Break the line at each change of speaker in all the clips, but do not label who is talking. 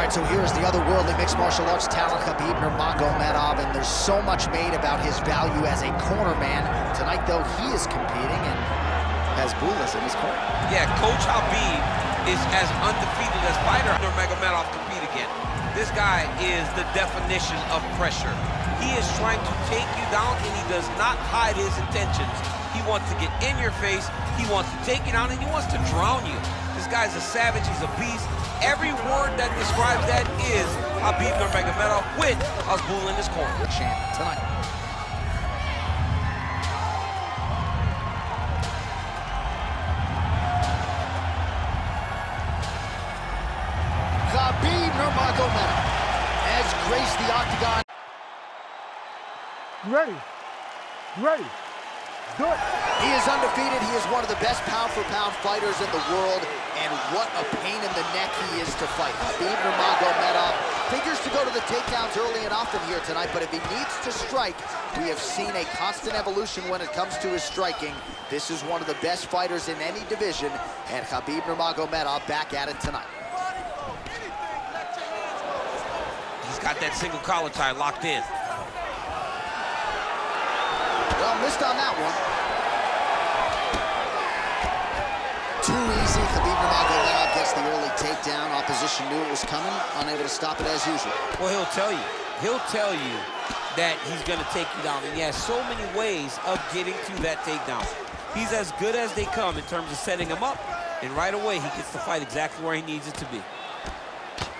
right, so here's the otherworldly mixed martial arts talent, Khabib Nurmagomedov, and there's so much made about his value as a corner man. Tonight, though, he is competing and has Bulas in his corner.
Yeah, Coach Habib is as undefeated as fighter Nurmagomedov compete again. This guy is the definition of pressure. He is trying to take you down, and he does not hide his intentions. He wants to get in your face, he wants to take you down, and he wants to drown you. This guy's a savage, he's a beast. Every word that describes that is Khabib Nurmagomedov with Azbul in his corner.
Champ tonight. Khabib Nurmagomedov has graced the octagon.
Ready. Good.
He is undefeated. He is one of the best pound-for-pound fighters in the world, and what a pain in the neck he is to fight. Khabib Nurmagomedov figures to go to the takedowns early and often here tonight, but if he needs to strike, we have seen a constant evolution when it comes to his striking. This is one of the best fighters in any division, and Khabib Nurmagomedov back at it tonight.
He's got that single collar tie locked in.
Well, missed on that one. Too easy. Khabib Nurmagomedov gets the early takedown. Opposition knew it was coming, unable to stop it as usual.
Well, he'll tell you that he's going to take you down, and he has so many ways of getting to that takedown. He's as good as they come in terms of setting him up, and right away he gets the fight exactly where he needs it to be.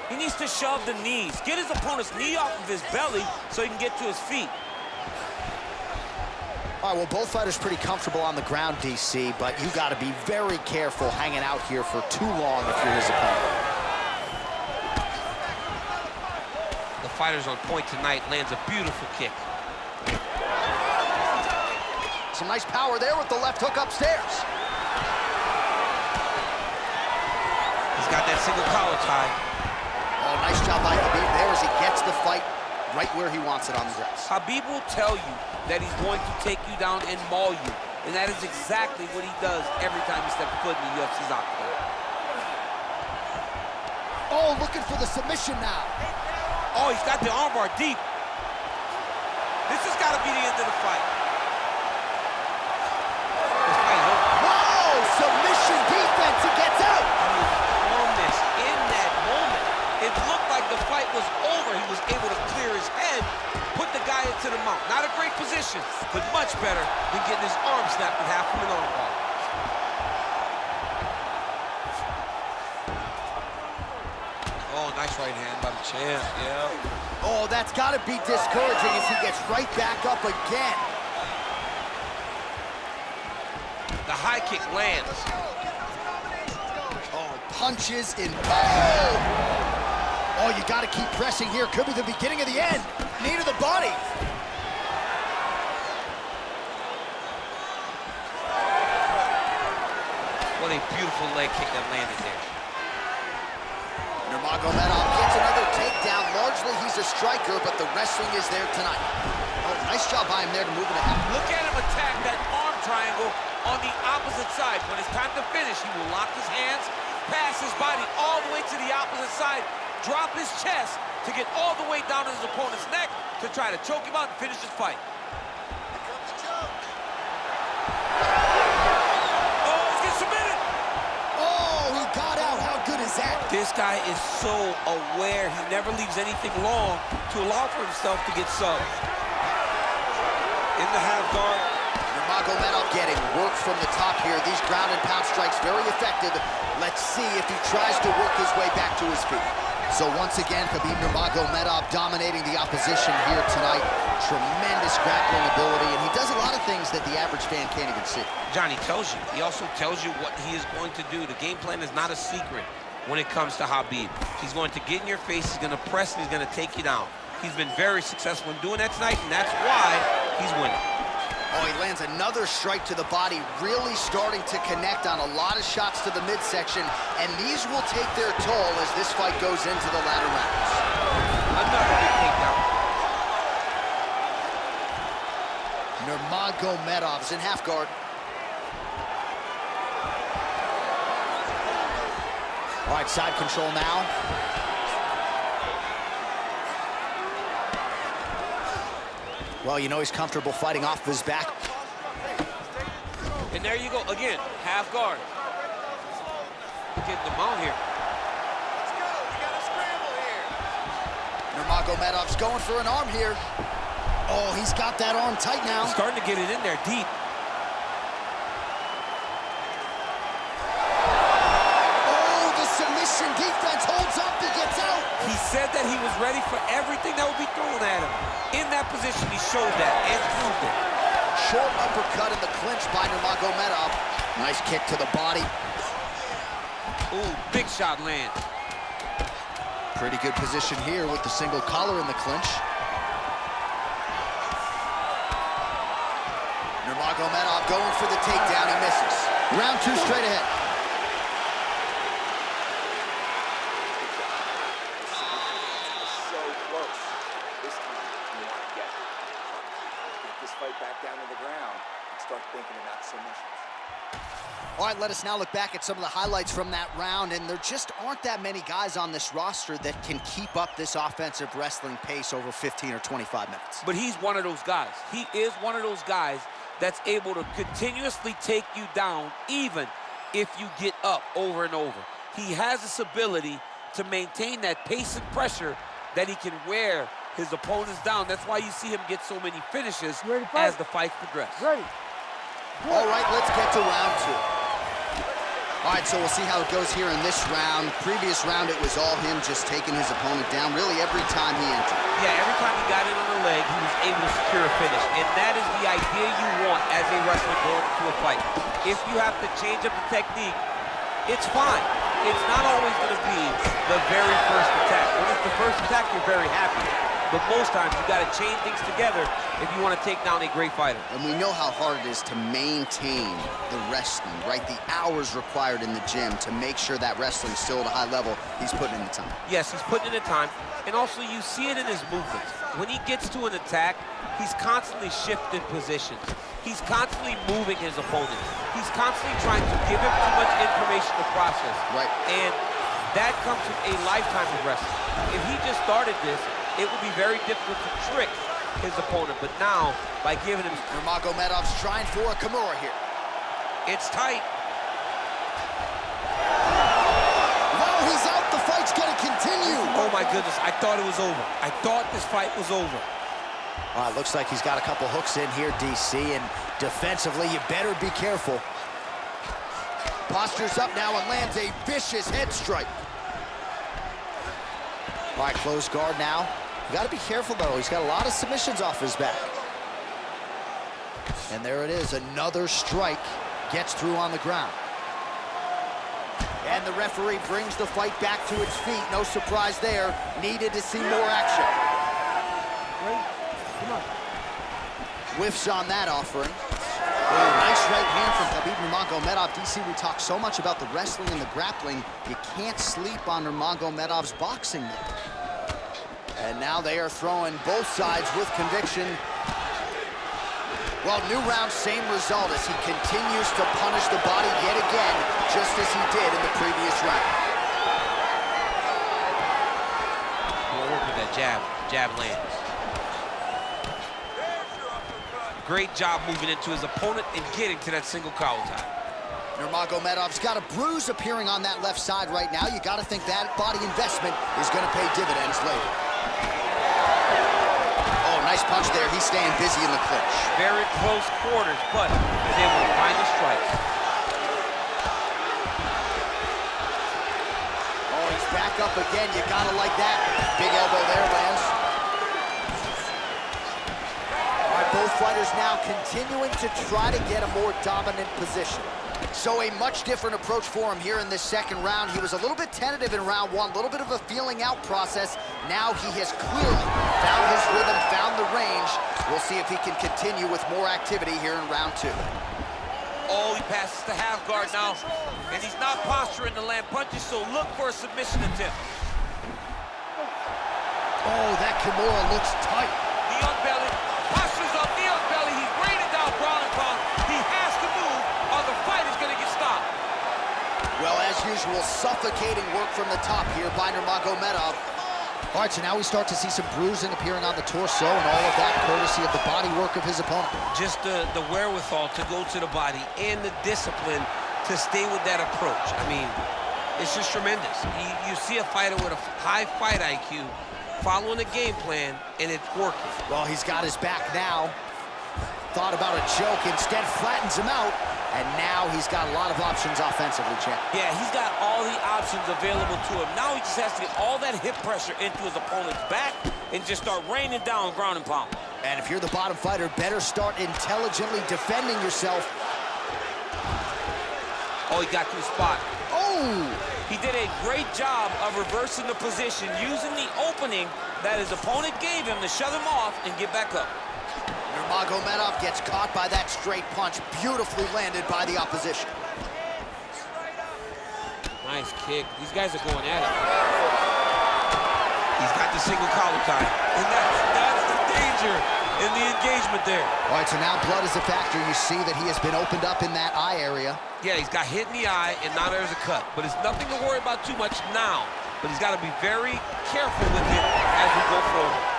He needs to shove the knees, get his opponent's knee off of his belly so he can get to his feet.
All right, well, both fighters pretty comfortable on the ground, DC, but you got to be very careful hanging out here for too long if you're his opponent.
The fighter's on point tonight, lands a beautiful kick.
Some nice power there with the left hook upstairs.
He's got that single collar tie.
Oh, nice job by Khabib there as he gets the fight right where he wants it on the grass.
Khabib will tell you that he's going to take you down and maul you, and that is exactly what he does every time he steps foot in the UFC's octagon.
Oh, looking for the submission now.
Oh, he's got the armbar deep. This has got to be the end of the fight. This fight is over.
Whoa, submission defense, he gets out.
On this, in that moment, it looked like the fight was over. He was able to clear his head, put the guy into the mount. Not a great position, but much better than getting his arm snapped in half from an armbar. Oh, nice right hand by the champ, yeah.
Oh, that's got to be discouraging as he gets right back up again.
The high kick lands.
Oh, punches in. Oh, you got to keep pressing here. Could be the beginning of the end. Knee to the body.
What a beautiful leg kick that landed there.
Nurmagomedov gets another takedown. Largely, he's a striker, but the wrestling is there tonight. Oh, nice job by him there to move it ahead.
Look at him attack that arm triangle on the opposite side. When it's time to finish, he will lock his hands, pass his body all the way to the opposite side, drop his chest to get all the way down to his opponent's neck to try to choke him out and finish his fight. Oh, he's getting submitted.
Oh, he got out. How good is that?
This guy is so aware. He never leaves anything long to allow for himself to get subbed. In the half guard.
Nurmagomedov getting work from the top here. These ground and pound strikes very effective. Let's see if he tries to work his way back to his feet. So once again, Khabib Nurmagomedov dominating the opposition here tonight. Tremendous grappling ability, and he does a lot of things that the average fan can't even see.
Johnny tells you. He also tells you what he is going to do. The game plan is not a secret when it comes to Khabib. He's going to get in your face, he's going to press, and he's going to take you down. He's been very successful in doing that tonight, and that's why he's winning.
Oh, he lands another strike to the body, really starting to connect on a lot of shots to the midsection, and these will take their toll as this fight goes into the latter rounds.
Another big takedown.
Nurmagomedov is in half guard. All right, side control now. Well, you know he's comfortable fighting off his back.
And there you go, again, half guard. Getting the mount here.
Let's go, we got a scramble here.
Nurmagomedov's going for an arm here. Oh, he's got that arm tight now.
He's starting to get it in there deep.
Oh, the submission defense holds up, he gets out.
He said that he was ready for everything that would be thrown at him. In that position, he showed that and proved it.
Short uppercut in the clinch by Nurmagomedov. Nice kick to the body.
Ooh, big shot land.
Pretty good position here with the single collar in the clinch. Nurmagomedov going for the takedown, he misses. Round 2 straight ahead.
So close. This time, you want to get this fight back down to the ground and start thinking about submissions.
All right, let us now look back at some of the highlights from that round, and there just aren't that many guys on this roster that can keep up this offensive wrestling pace over 15 or 25 minutes.
But he's one of those guys. He is one of those guys that's able to continuously take you down even if you get up over and over. He has this ability to maintain that pace and pressure that he can wear his opponents down. That's why you see him get so many finishes as the fight progresses.
All right, let's get to round 2. All right, so we'll see how it goes here in this round. Previous round, it was all him just taking his opponent down really every time he entered.
Yeah, every time he got in on the leg, he was able to secure a finish. And that is the idea you want as a wrestler going into a fight. If you have to change up the technique, it's fine. It's not always going to be the very first attack. When it's the first attack, you're very happy. But most times, you got to chain things together if you want to take down a great fighter.
And we know how hard it is to maintain the wrestling, right? The hours required in the gym to make sure that wrestling is still at a high level. He's putting in the time.
Yes, he's putting in the time. And also, you see it in his movements. When he gets to an attack, he's constantly shifting positions. He's constantly moving his opponent. He's constantly trying to give him too much information to process.
Right.
And that comes with a lifetime of wrestling. If he just started this, it would be very difficult to trick his opponent. But now, by giving him...
Nurmagomedov's trying for a Kimura here.
It's tight.
Wow, he's out. The fight's going to continue.
Oh, my goodness. I thought it was over. I thought this fight was over.
Looks like he's got a couple hooks in here, DC, and defensively, you better be careful. Postures up now and lands a vicious head strike. All right, close guard now. You got to be careful, though. He's got a lot of submissions off his back. And there it is, another strike gets through on the ground. And the referee brings the fight back to its feet. No surprise there. Needed to see more action. Whiffs on that offering. Oh, nice right hand from Khabib Nurmagomedov. DC, we talk so much about the wrestling and the grappling. You can't sleep on Nurmagomedov's boxing though. And now they are throwing both sides with conviction. Well, new round, same result as he continues to punish the body yet again, just as he did in the previous round.
We'll work with that jab. Jab lands. Great job moving into his opponent and getting to that single collar tie.
Nurmagomedov's got a bruise appearing on that left side right now. You got to think that body investment is going to pay dividends later. Oh, nice punch there. He's staying busy in the clinch.
Very close quarters, but he's able to find the strikes.
Oh, he's back up again. You got to like that. Big elbow there, lands. Both fighters now continuing to try to get a more dominant position. So a much different approach for him here in this second round. He was a little bit tentative in round 1, a little bit of a feeling out process. Now he has clearly found his rhythm, found the range. We'll see if he can continue with more activity here in round 2.
Oh, he passes the half guard now, and he's not posturing to land punches, so look for a submission attempt.
Oh, that Kimura looks tight.
Knee on belly. Postures up, knee on belly. He's raining down ground and pound. He has to move or the fight is going to get stopped.
Well, as usual, suffocating work from the top here by Nurmagomedov. All right, so now we start to see some bruising appearing on the torso, and all of that courtesy of the body work of his opponent.
Just the wherewithal to go to the body and the discipline to stay with that approach. I mean, it's just tremendous. You see a fighter with a high fight IQ following a game plan, and it's working.
Well, he's got his back now. Thought about a choke, instead flattens him out, and now he's got a lot of options offensively, champ.
Yeah, he's got all the options available to him. Now he just has to get all that hip pressure into his opponent's back and just start raining down ground and pound.
And if you're the bottom fighter, better start intelligently defending yourself.
Oh, he got to the spot.
Oh!
He did a great job of reversing the position, using the opening that his opponent gave him to shut him off and get back up.
Nurmagomedov gets caught by that straight punch, beautifully landed by the opposition.
Nice kick. These guys are going at it.
He's got the single collar tie.
And that's the danger in the engagement there.
All right, so now blood is a factor. You see that he has been opened up in that eye area.
Yeah, he's got hit in the eye, and now there's a cut. But it's nothing to worry about too much now. But he's got to be very careful with it as we go forward.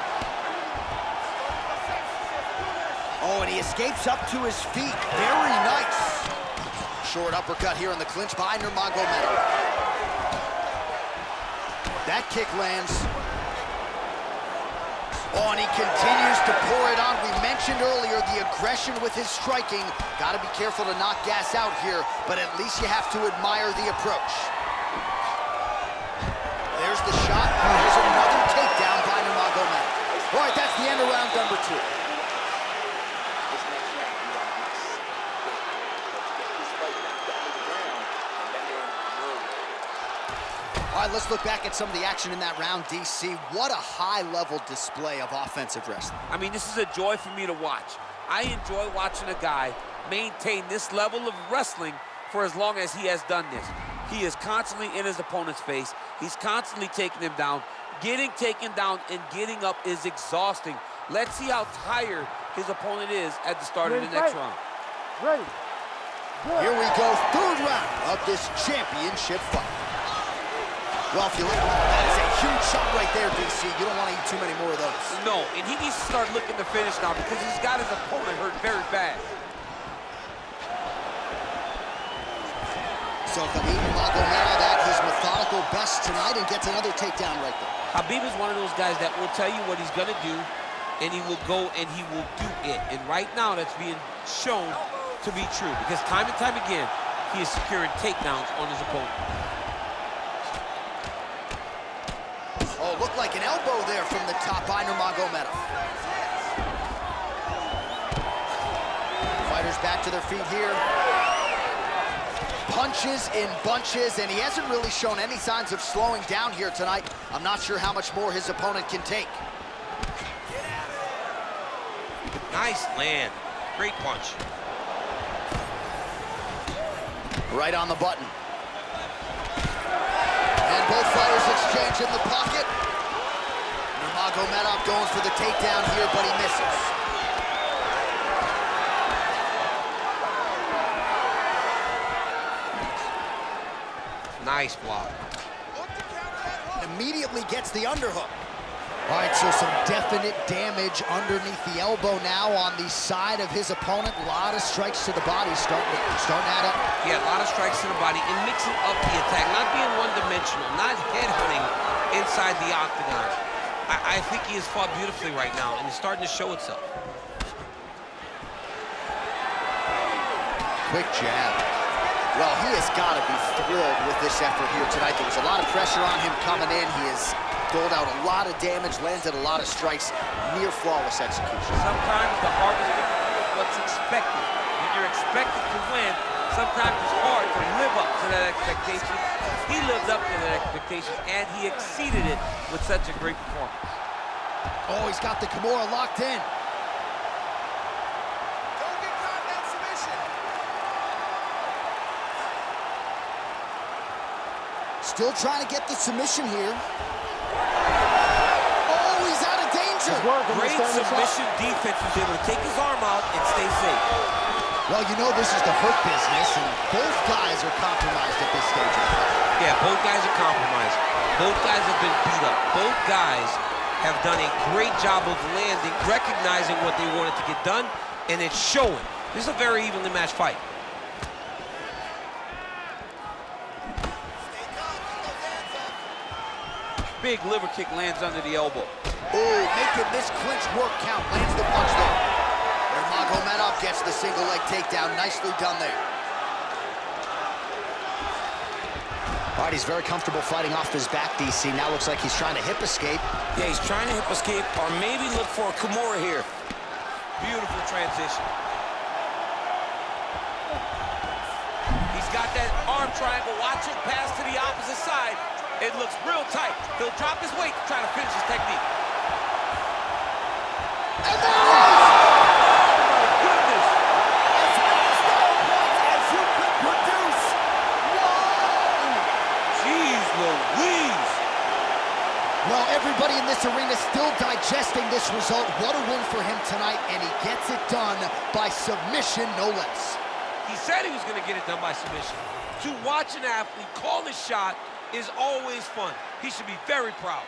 Oh, and he escapes up to his feet. Very nice. Short uppercut here in the clinch by Nurmagomedov. That kick lands. Oh, and he continues to pour it on. We mentioned earlier the aggression with his striking. Got to be careful to not gas out here, but at least you have to admire the approach. There's the shot. There's another takedown by Nurmagomedov. All right, that's the end of round number 2. All right, let's look back at some of the action in that round, DC. What a high-level display of offensive wrestling.
I mean, this is a joy for me to watch. I enjoy watching a guy maintain this level of wrestling for as long as he has done this. He is constantly in his opponent's face. He's constantly taking him down. Getting taken down and getting up is exhausting. Let's see how tired his opponent is at the start of the next round.
Ready.
Here we go, third round of this championship fight. Well, if you look, that is a huge shot right there, DC. You don't want to eat too many more of those.
No, and he needs to start looking to finish now because he's got his opponent hurt very bad.
So Khabib Nurmagomedov at his methodical best tonight and gets another takedown right there.
Khabib is one of those guys that will tell you what he's going to do, and he will go and he will do it. And right now, that's being shown to be true because time and time again, he is securing takedowns on his opponent.
Oh, looked like an elbow there from the top by Nurmagomedov. Fighters back to their feet here. Punches in bunches, and he hasn't really shown any signs of slowing down here tonight. I'm not sure how much more his opponent can take.
Nice land. Great punch.
Right on the button. And both fighters exchange in the pocket. Nurmagomedov going for the takedown here, but he misses.
Nice block.
Immediately gets the underhook. All right, so some definite damage underneath the elbow now on the side of his opponent. A lot of strikes to the body starting to add up.
Yeah, a lot of strikes to the body and mixing up the attack, not being one-dimensional, not headhunting inside the octagon. I think he has fought beautifully right now, and it's starting to show itself.
Quick jab. Well, he has got to be thrilled with this effort here tonight. There was a lot of pressure on him coming in. He has doled out a lot of damage, landed a lot of strikes, near flawless execution.
Sometimes the hardest thing is what's expected. When you're expected to win, sometimes it's hard to live up to that expectation. He lived up to that expectation, and he exceeded it with such a great performance.
Oh, he's got the Kimura locked in.
Don't get caught in that submission.
Still trying to get the submission here. Oh, he's out of danger.
Great submission defense. He was able to take his arm out and stay safe.
Well, you know this is the hurt business, and both guys are compromised at this stage of the fight.
Yeah, both guys are compromised. Both guys have been beat up. Both guys have done a great job of landing, recognizing what they wanted to get done, and it's showing. This is a very evenly matched fight.
Big liver kick lands under the elbow.
Ooh, making this clinch work count. Lands the punch there. Nurmagomedov gets the single leg takedown. Nicely done there. All right, he's very comfortable fighting off his back, DC. Now looks like he's trying to hip escape.
Yeah, he's trying to hip escape or maybe look for a Kimura here.
Beautiful transition. He's got that arm triangle. Watch it pass to the opposite side. It looks real tight. He'll drop his weight to try to finish his technique.
And there it is!
Oh, my goodness!
As many star points as you could produce. Whoa!
Jeez Louise!
Well, everybody in this arena still digesting this result. What a win for him tonight, and he gets it done by submission, no less.
He said he was going to get it done by submission. To watch an athlete call his shot is always fun. He should be very proud.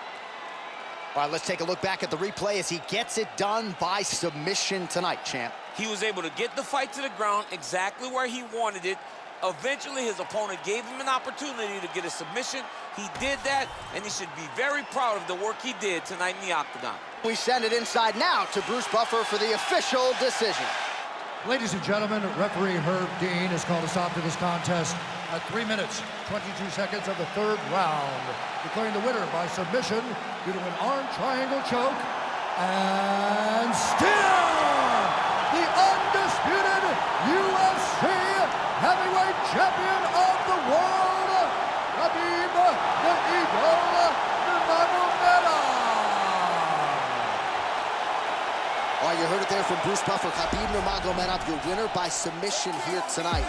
All right, let's take a look back at the replay as he gets it done by submission tonight, champ.
He was able to get the fight to the ground exactly where he wanted it. Eventually, his opponent gave him an opportunity to get a submission. He did that, and he should be very proud of the work he did tonight in the octagon.
We send it inside now to Bruce Buffer for the official decision.
Ladies and gentlemen, referee Herb Dean has called a stop to this contest at 3 minutes, 22 seconds of the third round, declaring the winner by submission due to an arm triangle choke, and still the undisputed UFC heavyweight champion of the world, Khabib the Eagle Nurmagomedov.
All right, you heard it there from Bruce Buffer. Khabib Nurmagomedov, your winner by submission here tonight.